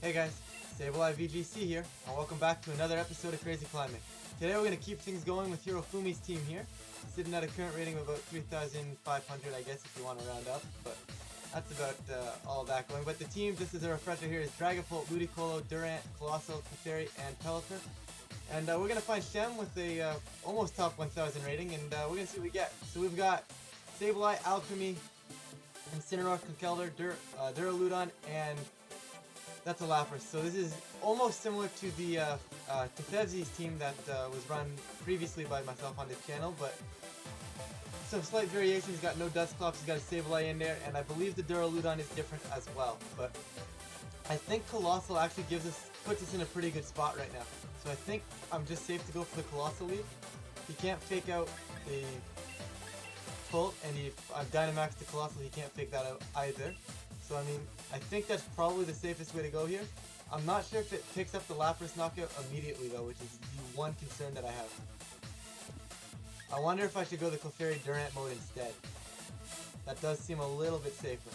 Hey guys, Sableye VGC here, and welcome back to another episode of Crazy Climbing. Today we're going to keep things going with Hirofumi's team here, sitting at a current rating of about 3,500 I guess if you want to round up, but that's about all that going. But the team, just as a refresher here, is Dragapult, Ludicolo, Durant, Coalossal, Clefairy, and Pelipper. And we're going to find Shem with a almost top 1,000 rating, and we're going to see what we get. So we've got Sableye, Alchemy, Incineroar, Conkeldurr, Duraludon, and that's a Lapras. So this is almost similar to the Tefevzi's team that was run previously by myself on this channel, but some slight variations. He's got no Dusclops, he's got a Sableye in there, and I believe the Duraludon is different as well. But I think Coalossal actually puts us in a pretty good spot right now. So I think I'm just safe to go for the Coalossal lead. He can't fake out the Bolt, and if I've Dynamaxed the Coalossal, he can't fake that out either. So I mean, I think that's probably the safest way to go here. I'm not sure if it picks up the Lapras knockout immediately though, which is the one concern that I have. I wonder if I should go the Clefairy Durant mode instead. That does seem a little bit safer.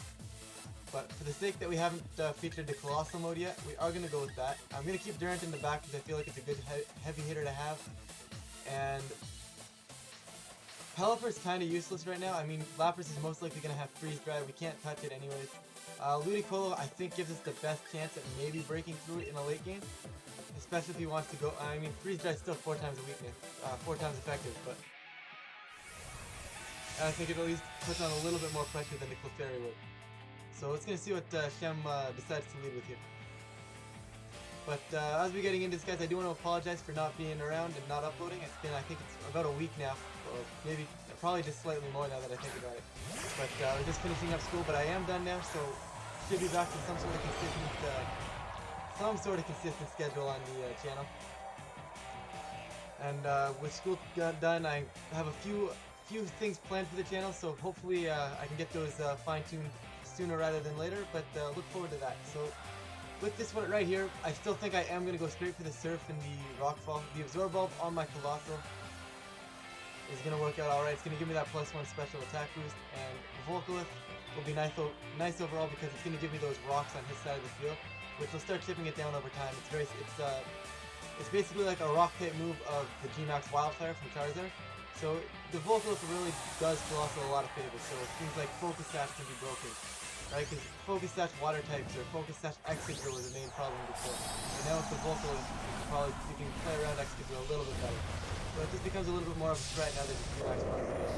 But for the sake that we haven't featured the Coalossal mode yet, we are going to go with that. I'm going to keep Durant in the back because I feel like it's a good heavy hitter to have. And Pelipper's kind of useless right now. I mean, Lapras is most likely going to have Freeze Dry. We can't touch it anyways. Ludicolo, I think, gives us the best chance at maybe breaking through it in a late game. Especially if he wants to go... I mean, Freeze Dry is still 4 times a weakness. 4 times effective, but... I think it at least puts on a little bit more pressure than the Clefairy would. So let's going to see what Shem decides to lead with here. But as we're getting into this, guys, I do want to apologize for not being around and not uploading. It's been, I think it's about a week now, or maybe, probably just slightly more now that I think about it. But we're just finishing up school, but I am done now, so should be back to some sort of consistent schedule on the channel. And with school done, I have a few things planned for the channel, so hopefully I can get those fine-tuned sooner rather than later, but look forward to that. So with this one right here, I still think I am going to go straight for the Surf and the Rockfall. The Absorb Bulb on my Coalossal is going to work out alright. It's going to give me that +1 special attack boost, and Volcalith will be nice overall because it's going to give me those rocks on his side of the field, which will start chipping it down over time. It's basically like a rock type move of the G-Max Wildfire from Charizard. So the Volcalith really does Coalossal a lot of favors, so things like Focus Sash can be broken, right? Because Focus Sash Water types or Focus Sash Excadrill was the main problem before. And now with the Volcalith, you can play around Excadrill a little bit better. So it just becomes a little bit more of a threat now that it's G-Max runs again.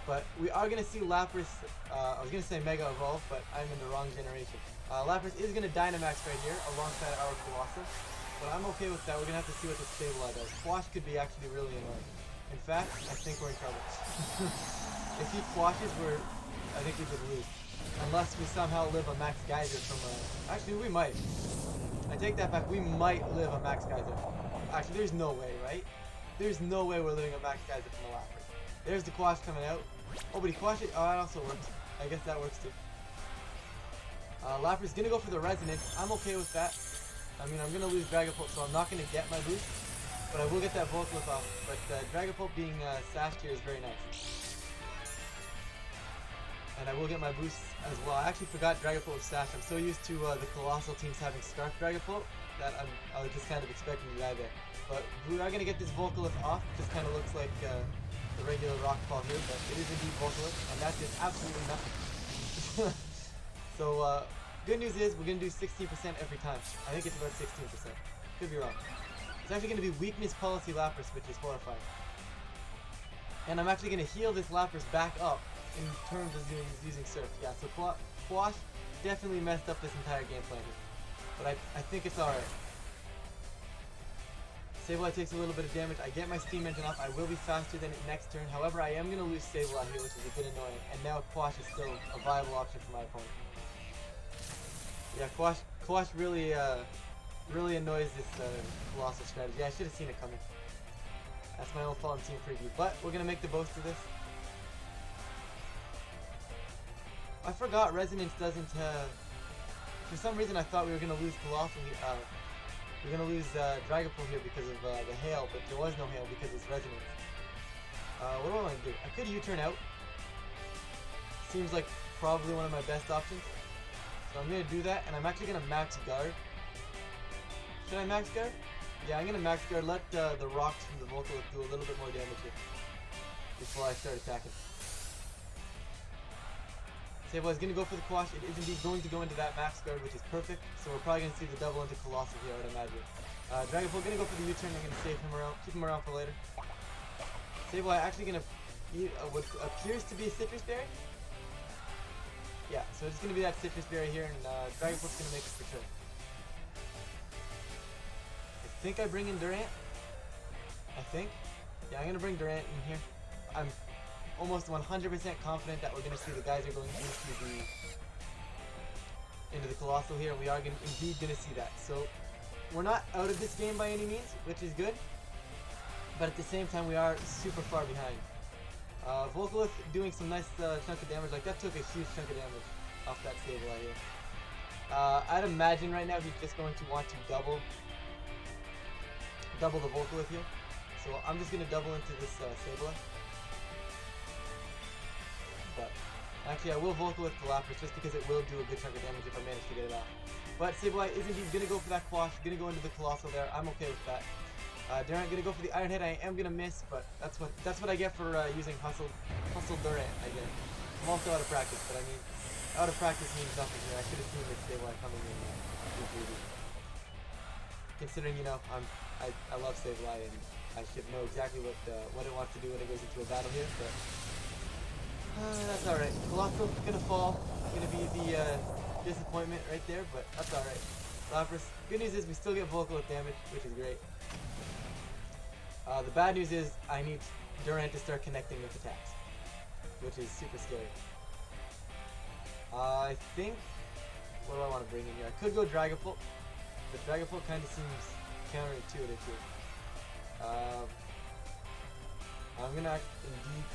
But we are going to see Lapras, I was going to say Mega Evolve, but I'm in the wrong generation. Lapras is going to Dynamax right here alongside our Coalossal. But I'm okay with that. We're going to have to see what the Sableye does. Quash could be actually really annoying. In fact, I think we're in trouble. If he Quashes, I think we could lose. Unless we somehow live a Max Geyser from a... Actually, we might. I take that back. We might live a Max Geyser. Actually, there's no way, right? There's no way we're living a Max Geyser from a Lapras. There's the Quash coming out. Oh, but he Quashed it. Oh, that also works. I guess that works too. Lapras going to go for the Resonance. I'm okay with that. I mean, I'm going to lose Dragapult, so I'm not going to get my boost, but I will get that Volcalith off. But Dragapult being sashed here is very nice. And I will get my boost as well. I actually forgot Dragapult was sashed. I'm so used to the Coalossal teams having Scarf Dragapult that I was just kind of expecting to die there. But we are going to get this Volcalith off. It just kind of looks like the regular Rockfall here, but it is indeed Volcalith, and that did absolutely nothing. So, good news is, we're going to do 16% every time. I think it's about 16%. Could be wrong. It's actually going to be Weakness Policy Lapras, which is horrifying. And I'm actually going to heal this Lapras back up in terms of using Surf. Yeah, so Quash definitely messed up this entire game plan here. But I think it's alright. Sableye takes a little bit of damage. I get my Steam Engine off. I will be faster than it next turn. However, I am going to lose Sableye here, which is a bit annoying. And now Quash is still a viable option for my opponent. Yeah, Quash really annoys this Coalossal strategy. I should have seen it coming. That's my own fault in team preview. But we're going to make the most of this. I forgot Resonance doesn't for some reason I thought we were going to lose Coalossal. We're going to lose Dragapult here because of the Hail, but there was no Hail because it's Resonance. What do I want to do? I could U-turn out. Seems like probably one of my best options. So I'm going to do that, and I'm actually going to max guard. Should I max guard? Yeah, I'm going to max guard. Let the rocks from the Volcalith do a little bit more damage here before I start attacking. Sable is going to go for the quash. It is indeed going to go into that max guard, which is perfect. So we're probably going to see the double into Coalossal here, I would imagine. Dragonfall going to go for the U-turn. I'm going to save him around, keep him around for later. Sable actually going to eat what appears to be a citrus berry. Yeah, so it's going to be that citrus berry here, and Dragonfall's going to make it for sure. I think I bring in Durant. I think. Yeah, I'm going to bring Durant in here. I'm almost 100% confident that we're going to see the geyser going into the Coalossal here, and we are indeed going to see that. So we're not out of this game by any means, which is good. But at the same time, we are super far behind. Volcalith doing some nice chunk of damage. Like, that took a huge chunk of damage off that Sableye here. I'd imagine right now he's just going to want to double the Volcalith here. So I'm just going to double into this Sableye. But actually, I will Volcalith the Lapras just because it will do a good chunk of damage if I manage to get it off. But Sableye is indeed going to go for that quash, going to go into the Coalossal there. I'm okay with that. Durant going to go for the Iron Head. I am going to miss, but that's what I get for using Hustle Durant, I guess. I'm also out of practice, but I mean, out of practice means nothing here. I should have seen this Sableye coming in easy. Considering, you know, I love Sableye and I should know exactly what it wants to do when it goes into a battle here, but that's alright. Coalossal gonna fall. Gonna be the disappointment right there, but that's alright. Lapras. Good news is we still get Volcalith damage, which is great. The bad news is I need Durant to start connecting with attacks, which is super scary. I think, what do I want to bring in here? I could go Dragapult, but Dragapult kind of seems counterintuitive here. I'm gonna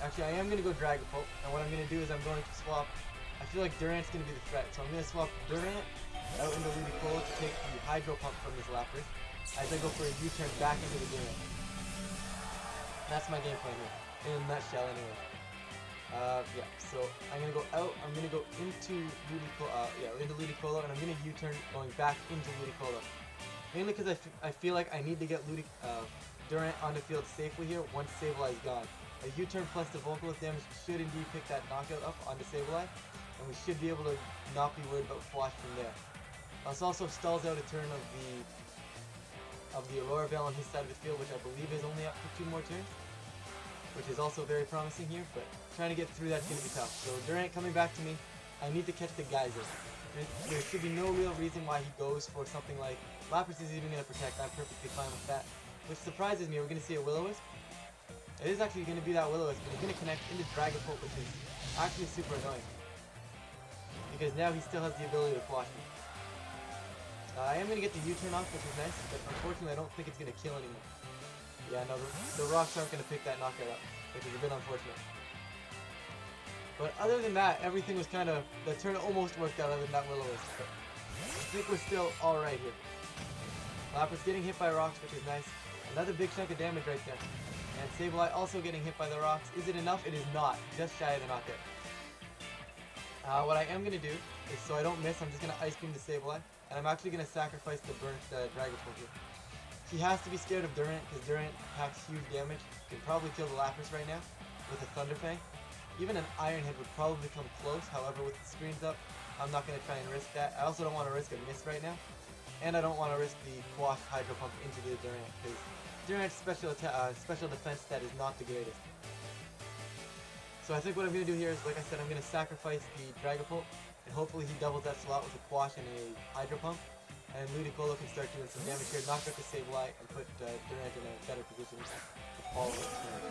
actually I am gonna go Dragapult, and what I'm gonna do is I'm going to swap. I feel like Durant's gonna be the threat, so I'm gonna swap Durant out into Ludicolo to take the Hydro Pump from this Lapras, as I go for a U-turn back into the Durant. That's my game plan here, in a nutshell anyway. Yeah, so I'm gonna go out, I'm gonna go into Ludicolo, and I'm gonna U-turn going back into Ludicolo. Mainly because I feel like I need to get Durant on the field safely here once Sableye is gone. A U-turn plus the Volcalith damage should indeed pick that knockout up onto Sableye, and we should be able to not be worried about Flash from there. This also stalls out a turn of the Aurora Veil on his side of the field, which I believe is only up for 2 more turns, which is also very promising here, but trying to get through that's going to be tough. So Durant coming back to me, I need to catch the geyser. There should be no real reason why he goes for something like Lapras is even going to protect. I'm perfectly fine with that, which surprises me. We're going to see a Will-O-Wisp. It is actually going to be that Will-O-Wisp, but he's going to connect into Dragapult, which is actually super annoying, because now he still has the ability to quash me. I am going to get the U-turn off, which is nice, but unfortunately I don't think it's going to kill anymore. Yeah, no, the rocks aren't going to pick that knockout up, which is a bit unfortunate. But other than that, everything was kind of, the turn almost worked out other than that Will-O-Wisp, but I think we're still alright here. Lapras getting hit by rocks, which is nice. Another big chunk of damage right there. And Sableye also getting hit by the rocks. Is it enough? It is not. Just shy of the knockout. What I am going to do is, so I don't miss, I'm just going to Ice Beam the Sableye. And I'm actually going to sacrifice the burnt Dragapult here. He has to be scared of Durant, because Durant packs huge damage. Can probably kill the Lapras right now with a Thunder Fang. Even an Iron Head would probably come close. However, with the screens up, I'm not going to try and risk that. I also don't want to risk a miss right now. And I don't want to risk the Quash Hydro Pump into the Durant, because Durant's special defense stat is not the greatest. So I think what I'm going to do here is, like I said, I'm going to sacrifice the Dragapult, and hopefully he doubles that slot with a Quash and a Hydro Pump. And Ludicolo can start doing some damage here, knock out the Sableye, and put Durant in a better position to follow his turn.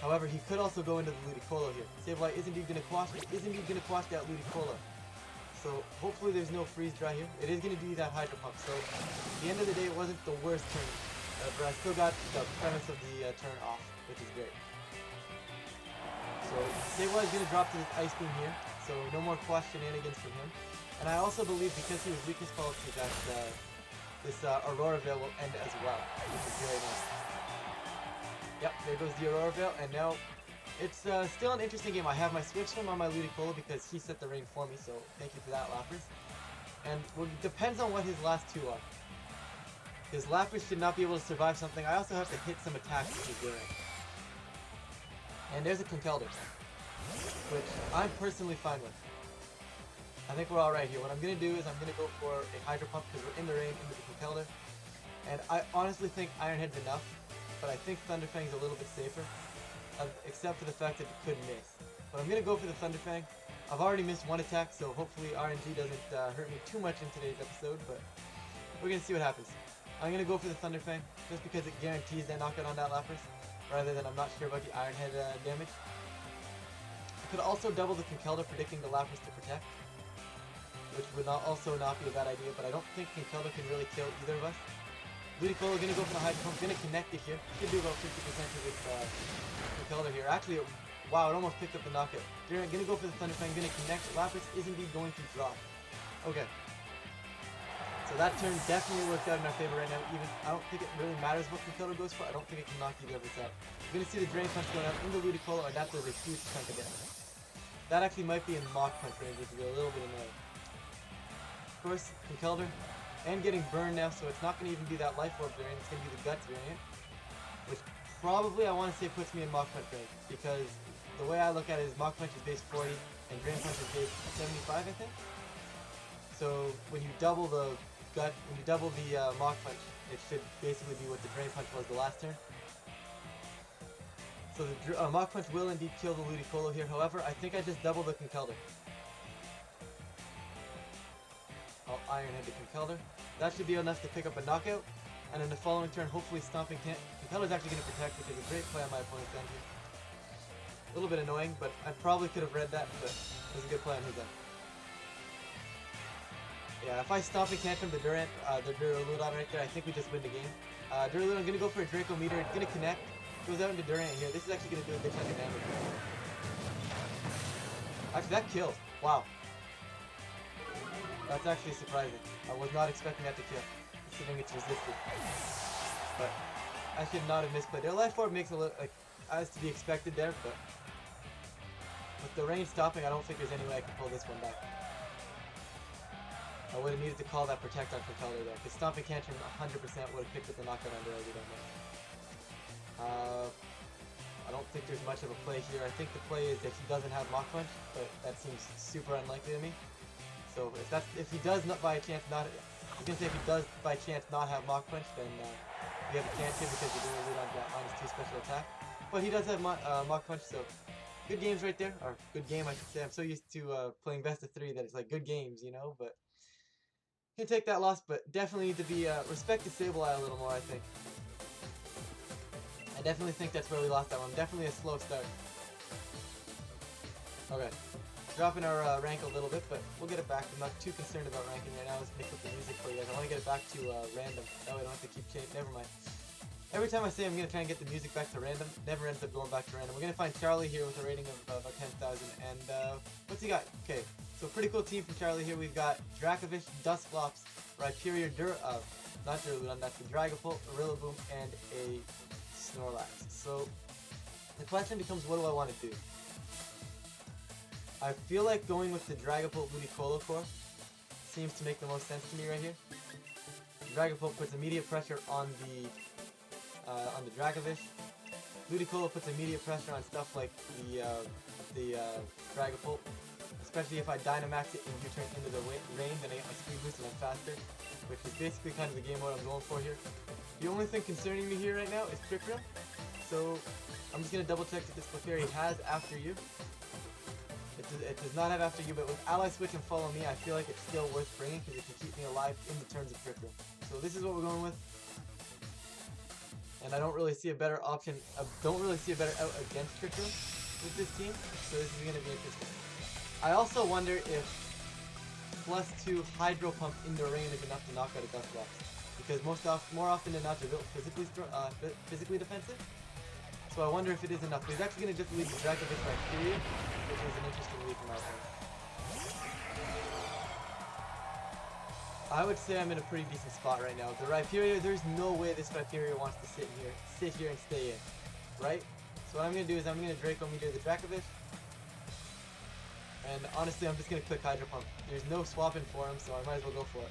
However, he could also go into the Ludicolo here. Sableye is indeed going to quash, it is indeed going to quash that Ludicolo. So hopefully there's no freeze dry here. It is going to do that Hydro Pump. So at the end of the day, it wasn't the worst turn, but I still got the premise of the turn off, which is great. So Sableye is going to drop to this Ice Beam here, so no more quash shenanigans from him. And I also believe, because he was weakness policy, that this Aurora Veil will end as well, which is very nice. Yep, there goes the Aurora Veil, and now it's still an interesting game. I have my switch him on my Ludicolo because he set the ring for me, so thank you for that, Lapras. And it depends on what his last two are. His Lapras should not be able to survive something. I also have to hit some attacks which is doing. And there's a Conkeldurr, which I'm personally fine with. I think we're alright here. What I'm going to do is I'm going to go for a Hydro Pump because we're in the rain into the Conkeldurr. And I honestly think Iron Head's enough, but I think Thunder Fang's a little bit safer, except for the fact that it could miss. But I'm going to go for the Thunder Fang. I've already missed one attack, so hopefully RNG doesn't hurt me too much in today's episode, but we're going to see what happens. I'm going to go for the Thunder Fang, just because it guarantees that knockout on that Lapras, rather than I'm not sure about the Iron Head damage. I could also double the Conkeldurr, predicting the Lapras to protect, which would also not be a bad idea, but I don't think Conkeldurr can really kill either of us. Ludicolo gonna go for the Hydro Pump, gonna connect it here. Should do about 50% of its Conkeldurr here. Actually, wow, it almost picked up the knockout. Gonna go for the Thunder Fang, gonna connect. Lapras is indeed going to drop. Okay. So that turn definitely worked out in our favor right now. Even I don't think it really matters what Conkeldurr goes for. I don't think it can knock either of us out. We're gonna see the Drain Punch going out into Ludicolo, and that does a huge chunk of damage. That actually might be in Mach Punch range, which is a little bit annoying. Of course, Conkeldurr, and getting burned now, so it's not going to even be that Life Orb variant, it's going to be the Guts variant, which probably I want to say puts me in Mach Punch range, because the way I look at it is Mach Punch is base 40, and Drain Punch is base 75, I think? So when you double the Mach Punch, it should basically be what the Drain Punch was the last turn. So the Mach Punch will indeed kill the Ludicolo here, however, I think I just doubled the Conkeldurr. I'll Iron Head the Conkeldurr. That should be enough to pick up a knockout. And in the following turn, hopefully Stomping Conkeldurr's actually going to protect, which is a great play on my opponent's end here. A little bit annoying, but I probably could have read that, but it was a good play on his end. Yeah, if I Stomping Tantrum the Duraludon right there, I think we just win the game. Duraludon going to go for a Draco Meteor. It's going to connect. Goes out into Durant here. This is actually going to do a good chunk of damage. Actually, that killed. Wow. That's actually surprising. I was not expecting that to kill, considering it's resisted. But I should not have misplayed. Their Life Orb makes a little, like, as to be expected there, but with the range stopping, I don't think there's any way I can pull this one back. I would have needed to call that Protect on Conkeldurr there, because Stomping Tantrum 100% would have picked up the knockout on Duraludon there. I don't think there's much of a play here. I think the play is if he doesn't have Mach Punch, but that seems super unlikely to me. So if he does not by chance not, I was gonna say if he does by chance not have Mach Punch, then we have a chance here because we're doing it on that -2 special attack. But he does have Mach Punch, so good games right there, or good game I should say. I'm so used to playing best of 3 that it's like good games, you know. But can take that loss, but definitely need to be respect the Sableye a little more. I think. I definitely think that's where we lost that one. Definitely a slow start. Okay. Dropping our rank a little bit, but we'll get it back. I'm not too concerned about ranking right now. Let's mix up the music for you guys. I want to get it back to random. That way I don't have to keep changing. Never mind. Every time I say I'm going to try and get the music back to random, never ends up going back to random. We're going to find Charlie here with a rating of about 10,000. And what's he got? Okay, so pretty cool team from Charlie here. We've got Dracovish, Dusclops, Rhyperior, not Duraludon, that's the Dragapult, a Rillaboom, and a Snorlax. So the question becomes, what do I want to do? I feel like going with the Dragapult Ludicolo core seems to make the most sense to me right here. Dragapult puts immediate pressure on the Dracovish. Ludicolo puts immediate pressure on stuff like the Dragapult, especially if I Dynamax it and U-turn into the rain, then I get my speed boost and I'm faster, which is basically kind of the game mode I'm going for here. The only thing concerning me here right now is Trick Room, so I'm just going to double check that this Clefairy has After You. It does not have After You, but with Ally Switch and Follow Me, I feel like it's still worth bringing because it can keep me alive in the turns of Trick Room. So this is what we're going with. And I don't really see a better option, don't really see a better out against Trick Room with this team, so this is going to be interesting. I also wonder if +2 Hydro Pump into rain is enough to knock out a Dusclops, because more often than not they're built physically defensive. So I wonder if it is enough. But he's actually going to just leave the Dracovish by period, which is an interesting lead from my point. I would say I'm in a pretty decent spot right now. The Rhyperior, there's no way this Rhyperior wants to sit here and stay in, right? So what I'm going to do is I'm going to Draco Meteor the Dracovish, And honestly, I'm just going to click Hydro Pump. There's no swapping for him, so I might as well go for it.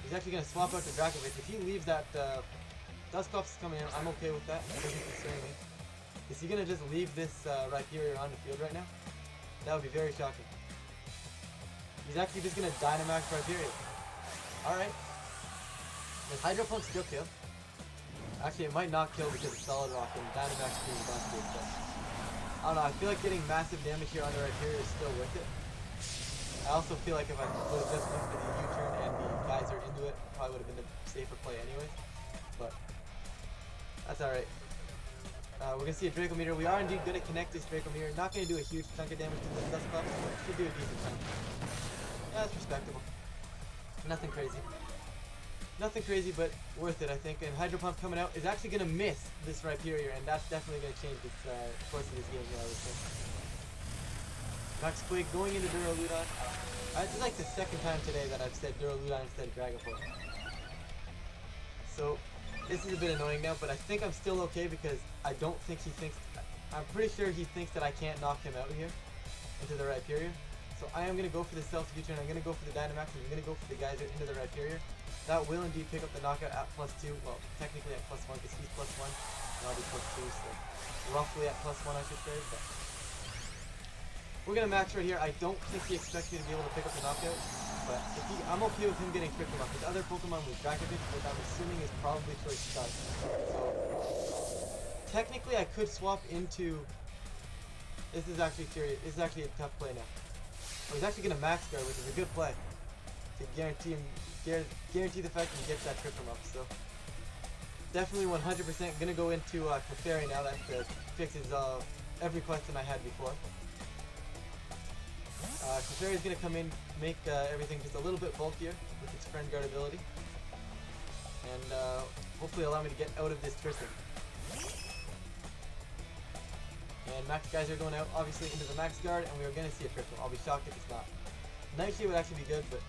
He's actually going to swap out to Dracovic. If he leaves that Dusclops coming in, I'm okay with that. That doesn't concern me. Is he going to just leave this Rhyperior on the field right now? That would be very shocking. He's actually just going to Dynamax Rhyperior. Alright. Does Hydro Pump still kill? Actually, it might not kill because it's Solid Rock and Dynamax being busted, but I don't know, I feel like getting massive damage here on the Rhyperior is still worth it. I also feel like if I would have just went for the U-turn and the Geyser into it, probably would have been the safer play anyways. But that's alright. We're going to see a Draco Meteor. We are indeed going to connect this Draco Meteor. Not going to do a huge chunk of damage to this Dusclops, but should do a decent chunk. Yeah, that's respectable. Nothing crazy. Nothing crazy, but worth it, I think. And Hydro Pump coming out is actually going to miss this Rhyperior, and that's definitely going to change this course of this game, I would say. Max Quake going into Duraludon. This is like the second time today that I've said Duraludon instead of Dragapult. So, this is a bit annoying now, but I think I'm still okay because I don't think he thinks... I'm pretty sure he thinks that I can't knock him out here into the Rhyperior. So I am going to go for the Stealth U-turn, I'm going to go for the Dynamax, and I'm going to go for the Geyser into the Rhyperior. That will indeed pick up the knockout at +2, well, technically at +1 because he's +1, and I'll be +2, so roughly at +1 I should say, but we're going to max right here. I don't think he expects me to be able to pick up the knockout, but if I'm okay with him getting tripped off. His other Pokemon was Dracovic, which I'm assuming is probably Choice Stud. So technically I could swap into... This is actually serious. This is actually a tough play now. He's actually going to Max Guard, which is a good play to guarantee the fact that he gets that trip from up. So definitely 100% going to go into Clefairy now. That fixes every question I had before. Clefairy is going to come in, make everything just a little bit bulkier with its Friend Guard ability, and hopefully allow me to get out of this Tristan. And Max Geyser going out, obviously, into the Max Guard, and we are going to see a Crypt Room. I'll be shocked if it's not. Nightshade would actually be good, but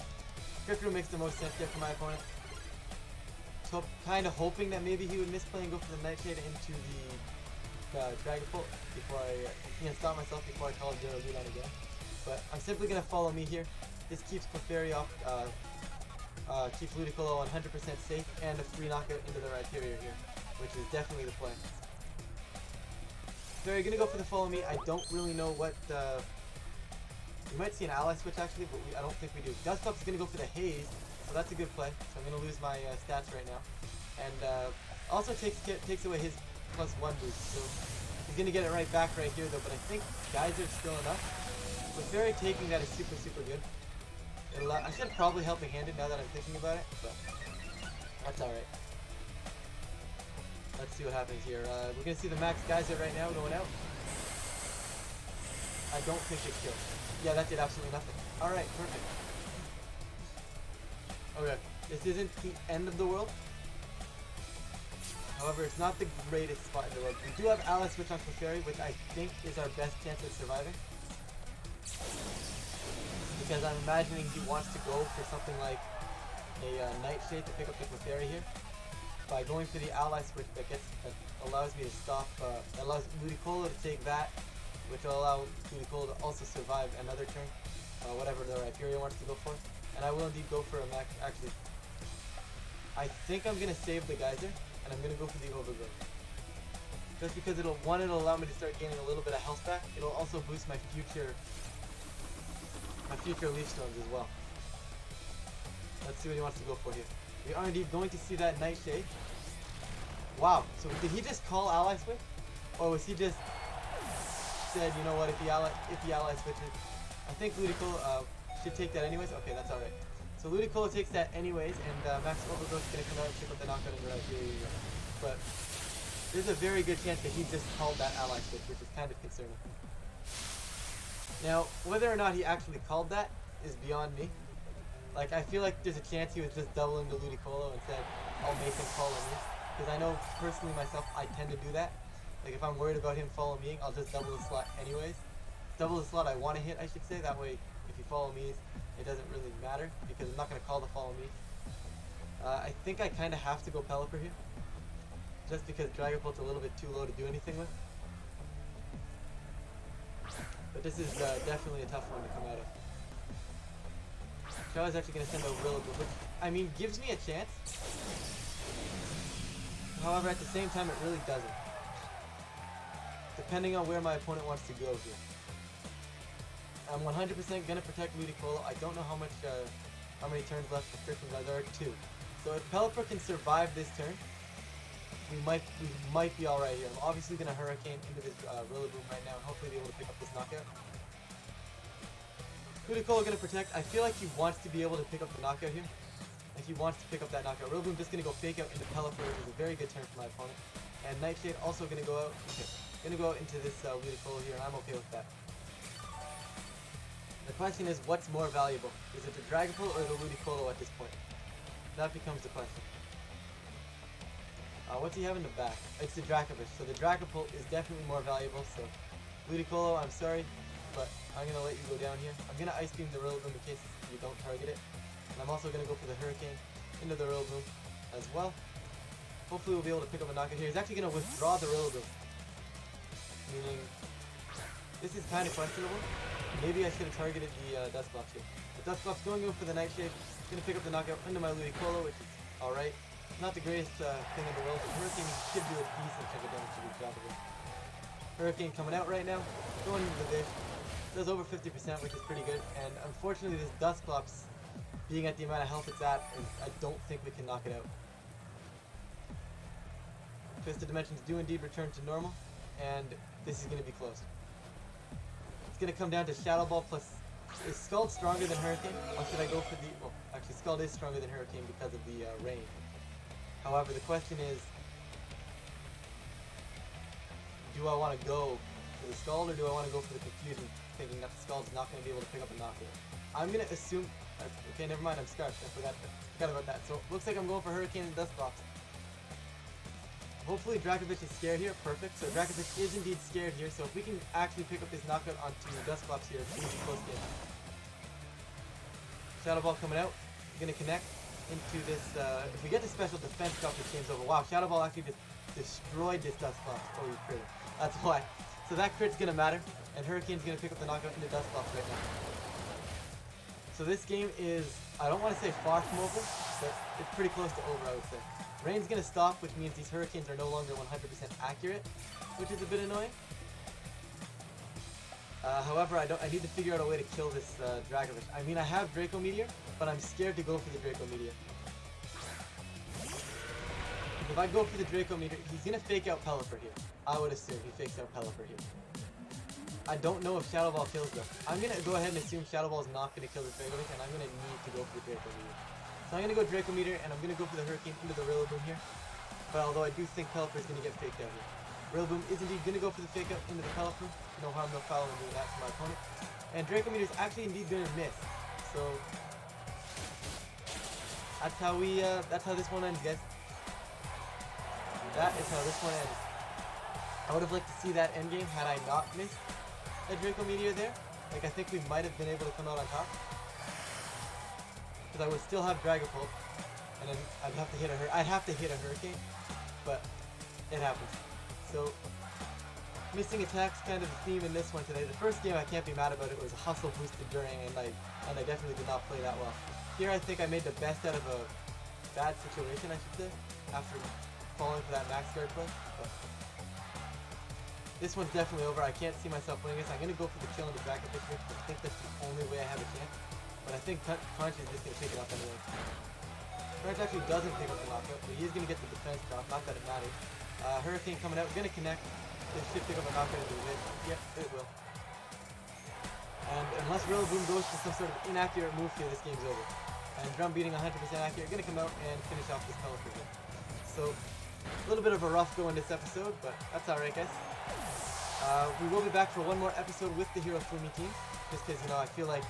Crypt Room makes the most sense there for my opponent. So, kind of hoping that maybe he would misplay and go for the Nightshade into the Dragapult before I stop myself before I call Duraludon again. But I'm simply going to follow me here. This keeps Clefairy off, keeps Ludicolo 100% safe, and a free knockout into the Rhyperior here, which is definitely the play. So you're gonna go for the follow me. I don't really know what you might see an ally switch actually, but I don't think we do. Dusclops is gonna go for the Haze, so that's a good play. So I'm gonna lose my stats right now, and also takes away his +1 boost. So he's gonna get it right back right here though. But I think Geyser's still enough. Clefairy taking that is super good. I should probably help handed now that I'm thinking about it, but that's alright. Let's see what happens here. We're going to see the Max Geyser right now going out. I don't think it kills. Yeah, that did absolutely nothing. Alright, perfect. Okay, this isn't the end of the world. However, it's not the greatest spot in the world. We do have Ally Switch on Clefairy, which I think is our best chance of surviving. Because I'm imagining he wants to go for something like a Nightshade to pick up the Clefairy here. By going for the ally switch that allows me to stop, that allows Ludicolo to take that, which will allow Ludicolo to also survive another turn, whatever the Rhyperior wants to go for. And I will indeed go for a max, actually. I think I'm going to save the Geyser, and I'm going to go for the Overgrowth. Just because it'll allow me to start gaining a little bit of health back. It'll also boost my future Leaf Storms as well. Let's see what he wants to go for here. We are indeed going to see that Nightshade. Wow, so did he just call ally switch? Or was he just said, you know what, if the ally switches, I think Ludicolo should take that anyways? Okay, that's alright. So Ludicolo takes that anyways, and Max Overgrowth is going to come out and pick up the knockout in the Rhyperior. But there's a very good chance that he just called that ally switch, which is kind of concerning. Now, whether or not he actually called that is beyond me. Like, I feel like there's a chance he was just doubling the Ludicolo and said, I'll make him follow me. Because I know, personally myself, I tend to do that. Like, if I'm worried about him follow me, I'll just double the slot anyways. Double the slot I want to hit, I should say. That way, if you follow me, it doesn't really matter. Because I'm not going to call the follow me. I think I kind of have to go Pelipper here. Just because Dragapult's a little bit too low to do anything with. But this is definitely a tough one to come out of. Shell is actually going to send a Rillaboom, which, I mean, gives me a chance. However, at the same time, it really doesn't. Depending on where my opponent wants to go here. I'm 100% going to protect Ludicolo. I don't know how many turns left for Frickin' Guys. There are 2. So if Pelipper can survive this turn, we might be alright here. I'm obviously going to Hurricane into this Rillaboom right now and hopefully be able to pick up this knockout. Ludicolo going to protect. I feel like he wants to be able to pick up the knockout here. Like he wants to pick up that knockout. Rillaboom just going to go fake out into Pelipper, which is a very good turn for my opponent. And Nightshade also going to go out. Okay, going to go out into this Ludicolo here, and I'm okay with that. The question is, what's more valuable? Is it the Dragapult or the Ludicolo at this point? That becomes the question. What's he have in the back? It's the Dracovich, so the Dragapult is definitely more valuable, so Ludicolo, I'm sorry, but I'm going to let you go down here. I'm going to Ice Beam the Rillaboom in case you don't target it. And I'm also going to go for the Hurricane into the Rillaboom as well. Hopefully we'll be able to pick up a knockout here. He's actually going to withdraw the Rillaboom, meaning this is kind of questionable. Maybe I should have targeted the Dusclops here. The Dusclops going for the Nightshade. Going to pick up the knockout into my Ludicolo, which is alright. Not the greatest thing in the world, but Hurricane should do a decent chunk of damage to the Dracovich. Hurricane coming out right now, going into the dish. Does over 50%, which is pretty good. And unfortunately, this Dusclops, being at the amount of health it's at, I don't think we can knock it out. Twisted Dimensions do indeed return to normal, and this is going to be close. It's going to come down to Shadow Ball plus... Is Scald stronger than Hurricane? Or should I go for the... Well, actually, Scald is stronger than Hurricane because of the rain. However, the question is... Do I want to go for the Scald or do I want to go for the Confusion, thinking that the Scald's not going to be able to pick up a knockout? I'm going to assume... Okay, never mind, I'm scarfed. I forgot about that. So, looks like I'm going for Hurricane and Dusclops. Hopefully Dracovich is scared here. Perfect. So Dracovich is indeed scared here. So if we can actually pick up this knockout onto Dusclops here, it's going to be close game. Shadow Ball coming out. Going to connect into this. If we get the special defense drop, this game's over. Wow, Shadow Ball actually just destroyed this Dusclops. Oh, he crit. That's why. So that crit's going to matter. And Hurricane's going to pick up the knockout into Dusclops right now. So this game is, I don't want to say far from over, but it's pretty close to over, I would say. Rain's going to stop, which means these Hurricanes are no longer 100% accurate, which is a bit annoying. However, I need to figure out a way to kill this Dracovich. I mean, I have Draco Meteor, but I'm scared to go for the Draco Meteor. If I go for the Draco Meteor, he's going to fake out Pelipper here. I would assume he fakes out Pelipper here. I don't know if Shadow Ball kills though. I'm going to go ahead and assume Shadow Ball is not going to kill this Dracovich, and I'm going to need to go for the Draco Meteor. So I'm going to go Draco Meteor, and I'm going to go for the Hurricane into the Rillaboom here. But although I do think Pelipper is going to get faked out here. Rillaboom is indeed going to go for the fake out into the Pelipper. No harm, no foul in doing that to my opponent. And Draco Meteor is actually indeed going to miss. So that's how this one ends, guys. That is how this one ends. I would have liked to see that endgame had I not missed a Draco Meteor there. Like, I think we might have been able to come out on top. Because I would still have Dragapult, and then I'd have to hit a Hurricane, but it happens. So, missing attacks kind of the theme in this one today. The first game I can't be mad about it. It was a hustle boosted during, and I definitely did not play that well. Here I think I made the best out of a bad situation, I should say, after falling for that max guard play. But this one's definitely over. I can't see myself winning this. I'm going to go for the kill on the Dracovich here. I think that's the only way I have a chance. But I think Crunch is just going to pick it up anyway. Crunch actually doesn't pick up the knockout, but he is going to get the defense drop. Not that it matters. Hurricane coming out. Going to connect. This should pick up a knockout into the mid. Yep, it will. And unless Rillaboom goes for some sort of inaccurate move here, this game's over. And Drum beating 100% accurate. Going to come out and finish off this Pelipper game. So, a little bit of a rough go in this episode, but that's alright, guys. We will be back for one more episode with the Hero Fumi team. Just because, you know, I feel like,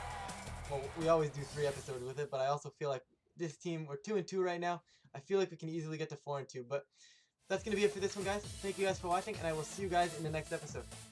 well, we always do 3 episodes with it, but I also feel like this team, we're 2-2 right now. I feel like we can easily get to 4-2, but that's going to be it for this one, guys. Thank you guys for watching, and I will see you guys in the next episode.